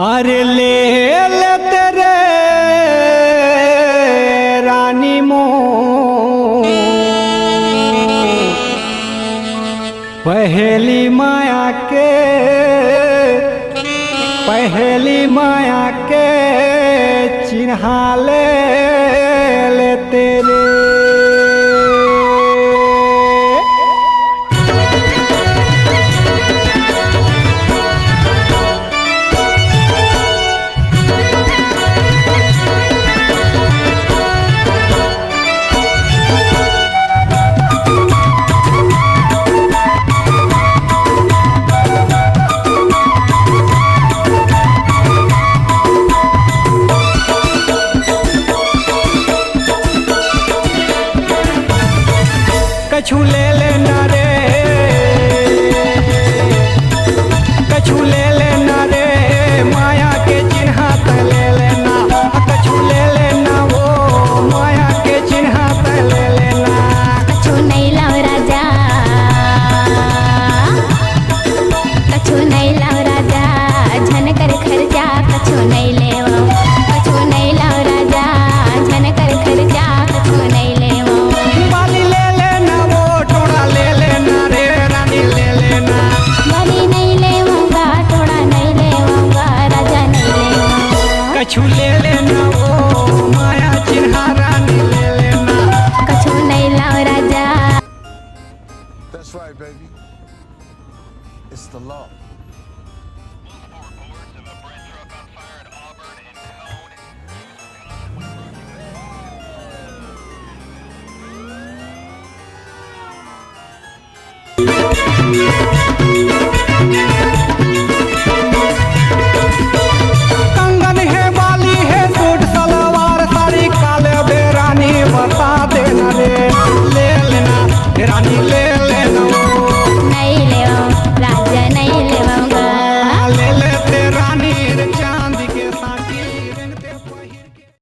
अरे ले ले तेरे रानी मो पहली माया के चिन्हा ले ले तेरे। कछु ले लेना रे, कछु ले लेना रे, माया के चिन्हा त ले लेना। कछु ले लेना वो माया के चिन्हा त ले लेना। कछु नहीं लाओ राजा, कछु नहीं लाओ राजा, झन कर खर्चा कछु नहीं लेवा। कछु नहीं लाओ राजा, झन कर खर्चा कछु नहीं लेवा। बाली ले लेना वो टोड़ा ले लेना रे रानी ले लेना। बाली नहीं लेवाऊंगा, थोड़ा नहीं लेवाऊंगा, राजा नहीं लेवाऊंगा। कछु ले लेना वो माया चिन्हा रानी ले लेना। कछु नहीं लाओ राजा। That's right, baby. It's the law. कंगन है, बाली है, सूट सलवार साड़ी काले बेरानी बता देना रे ले लेना रानी ले